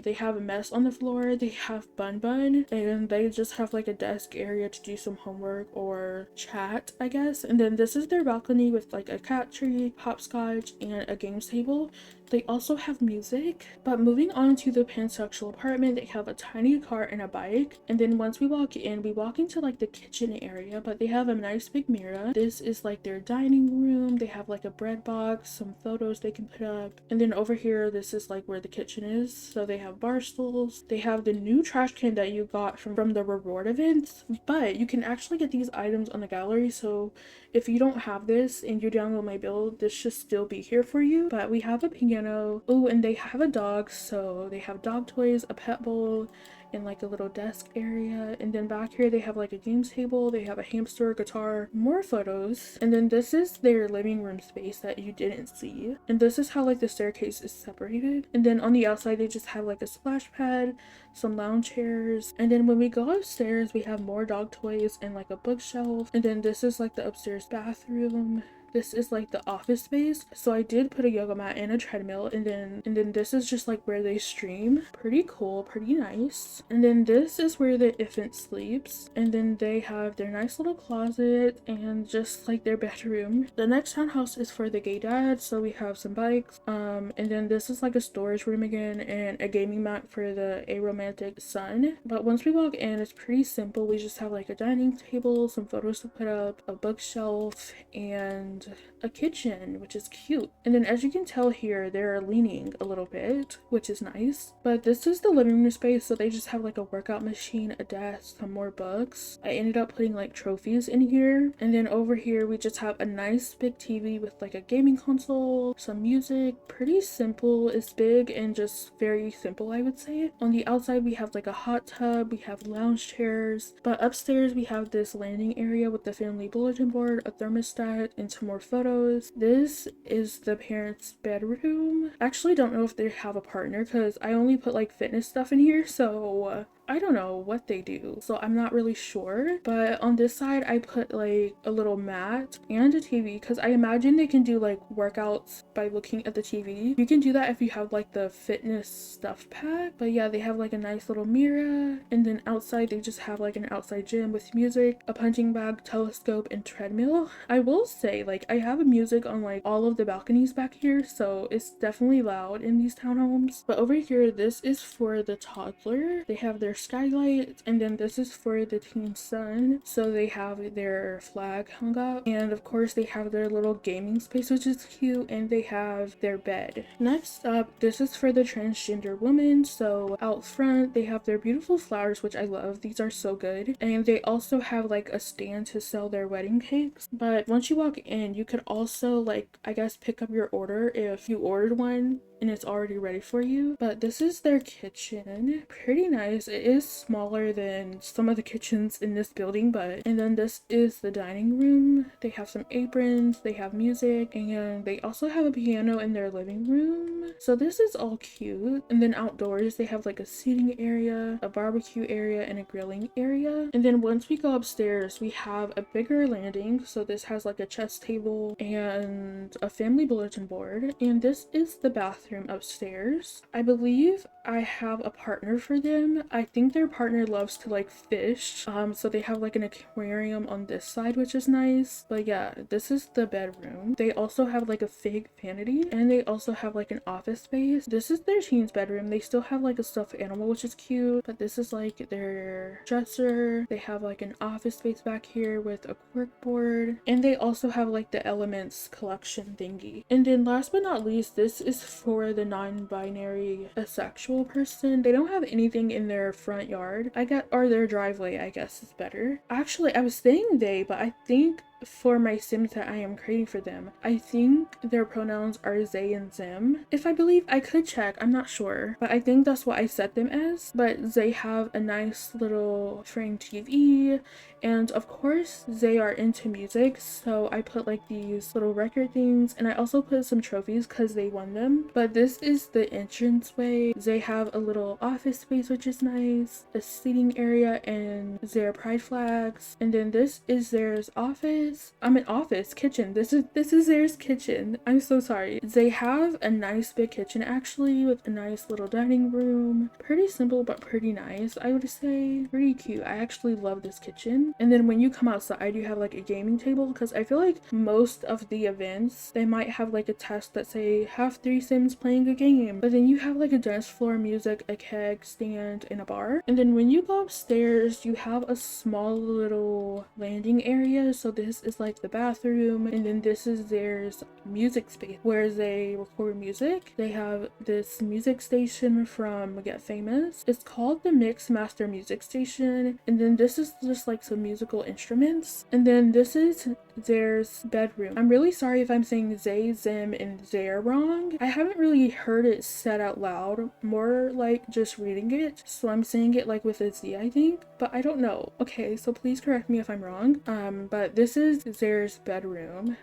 A: They have a mess on the floor. They have Bun, and they just have like a desk area to do some homework or chat, I guess. And then this is their balcony with like a cat tree, hopscotch, and a games table. They also have music. But moving on to the pansexual apartment, they have a tiny car and a bike. And then once we walk in, we walk into like the kitchen area, but they have a nice big mirror. This is like their dining room. They have like a bread box, some photos they can put up. And then over here, this is like where the kitchen is. So they have bar stools. They have the new trash can that you got from the reward events, but you can actually get these items on the gallery. So if you don't have this and you download my build, this should still be here for you. But we have a piano. Oh, and they have a dog, so they have dog toys, a pet bowl, and like a little desk area. And then back here they have like a games table, they have a hamster, guitar, more photos. And then this is their living room space that you didn't see, and this is how like the staircase is separated. And then on the outside they just have like a splash pad, some lounge chairs. And then when we go upstairs, we have more dog toys and like a bookshelf. And then this is like the upstairs bathroom. This is like the office space. So I did put a yoga mat and a treadmill, and then this is just like where they stream. Pretty cool, pretty nice. And then this is where the infant sleeps. And then they have their nice little closet and just like their bedroom. The next townhouse is for the gay dad, so we have some bikes. And then this is like a storage room again, and a gaming mat for the aromantic son. But once we walk in, it's pretty simple. We just have like a dining table, some photos to put up, a bookshelf, and a kitchen, which is cute. And then as you can tell here, they're leaning a little bit, which is nice. But this is the living room space, so they just have like a workout machine, a desk, some more books. I ended up putting like trophies in here. And then over here we just have a nice big TV with like a gaming console, some music. Pretty simple. It's big and just very simple, I would say. On the outside we have like a hot tub, we have lounge chairs. But upstairs we have this landing area with the family bulletin board, a thermostat, and some more photos. This is the parents' bedroom. I actually don't know if they have a partner because I only put like fitness stuff in here, so I don't know what they do, so I'm not really sure. But on this side I put like a little mat and a TV because I imagine they can do like workouts by looking at the TV. You can do that if you have like the fitness stuff pack. But yeah, they have like a nice little mirror, and then outside they just have like an outside gym with music, a punching bag, telescope, and treadmill. I will say, like, I have music on like all of the balconies back here, so it's definitely loud in these townhomes. But over here, this is for the toddler. They have their skylight, and then this is for the teen son, so they have their flag hung up. And of course they have their little gaming space, which is cute, and they have their bed. Next up, this is for the transgender woman. So out front they have their beautiful flowers, which I love. These are so good. And they also have like a stand to sell their wedding cakes. But once you walk in, you could also like, I guess, pick up your order if you ordered one and it's already ready for you. But this is their kitchen. Pretty nice. It is smaller than some of the kitchens in this building, but and then this is the dining room. They have some aprons, they have music, and they also have a piano in their living room. So this is all cute. And then outdoors they have like a seating area, a barbecue area, and a grilling area. And then once we go upstairs, we have a bigger landing. So this has like a chess table and a family bulletin board. And this is the bathroom upstairs. I believe I have a partner for them. I think their partner loves to like fish. So they have like an aquarium on this side, which is nice. But yeah, this is the bedroom. They also have like a fig vanity, and they also have like an office space. This is their teen's bedroom. They still have like a stuffed animal, which is cute, but this is like their dresser. They have like an office space back here with a cork board, and they also have like the elements collection thingy. And then last but not least, this is for the non-binary asexual person. They don't have anything in their front yard, I guess, or their driveway, I guess is better. Actually, I was saying they, but I think for my Sims that I am creating for them. I think their pronouns are they and them. If I believe, I could check, I'm not sure, but I think that's what I set them as. But they have a nice little frame TV, and of course they are into music, so I put like these little record things, and I also put some trophies because they won them. But this is the entranceway. They have a little office space, which is nice, a seating area, and their pride flags. And then this is theirs office. Office kitchen. This is theirs kitchen. I'm so sorry. They have a nice big kitchen actually, with a nice little dining room. Pretty simple but pretty nice, I would say. Pretty cute. I actually love this kitchen. And then when you come outside, you have like a gaming table, because I feel like most of the events, they might have like a test that say have 3 Sims playing a game, but then you have like a dance floor, music, a keg stand, and a bar. And then when you go upstairs, you have a small little landing area. So this is like the bathroom, and then this is their music space where they record music. They have this music station from Get Famous. It's called the Mix Master Music Station. And then this is just like some musical instruments. And then this is their bedroom. I'm really sorry if I'm saying they, them, and their wrong. I haven't really heard it said out loud, more like just reading it, so I'm saying it like with a Z, I think, but I don't know. Okay, so please correct me if I'm wrong. But this is their bedroom.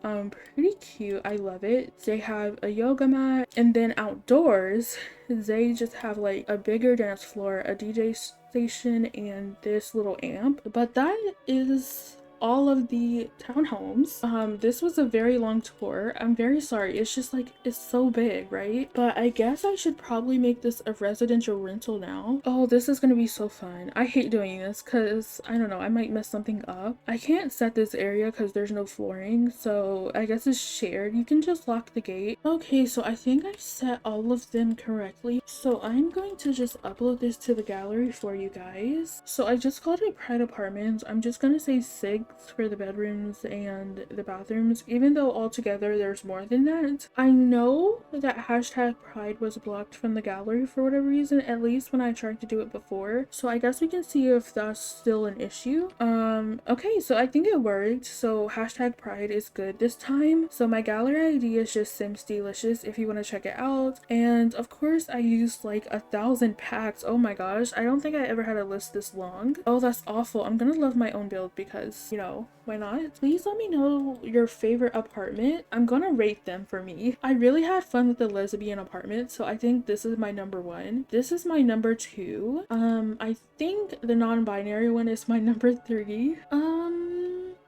A: Pretty cute. I love it. They have a yoga mat, and then outdoors they just have like a bigger dance floor, a DJ station, and this little amp. But that is all of the townhomes. This was a very long tour. I'm very sorry. It's just like, it's so big, right? But I guess I should probably make this a residential rental now. Oh, this is gonna be so fun. I hate doing this because I don't know, I might mess something up. I can't set this area because there's no flooring, so I guess it's shared. You can just lock the gate. Okay, so I think I set all of them correctly, so I'm going to just upload this to the gallery for you guys. So I just called it Pride Apartments. I'm just gonna say SIG for the bedrooms and the bathrooms, even though altogether there's more than that. I know that hashtag pride was blocked from the gallery for whatever reason, at least when I tried to do it before, so I guess we can see if that's still an issue. Okay, so I think it worked. So hashtag pride is good this time. So my gallery ID is just simsdeelicious if you want to check it out. And of course I used like 1,000 packs. Oh my gosh, I don't think I ever had a list this long. Oh, that's awful. I'm gonna love my own build because, you know, why not? Please let me know your favorite apartment. I'm gonna rate them for me. I really had fun with the lesbian apartment, so I think this is my number 1. This is my number 2. I think the non-binary one is my number 3.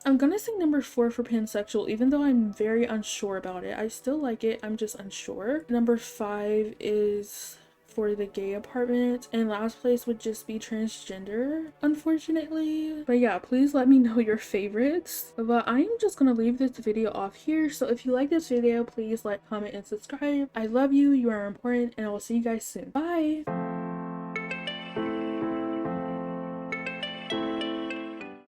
A: I'm gonna say number 4 for pansexual, even though I'm very unsure about it. I still like it, I'm just unsure. Number 5 is for the gay apartment, and last place would just be transgender, unfortunately. But yeah, please let me know your favorites. But I am just gonna leave this video off here, so if you like this video, please like, comment, and subscribe. I love you, you are important, and I will see you guys soon. Bye!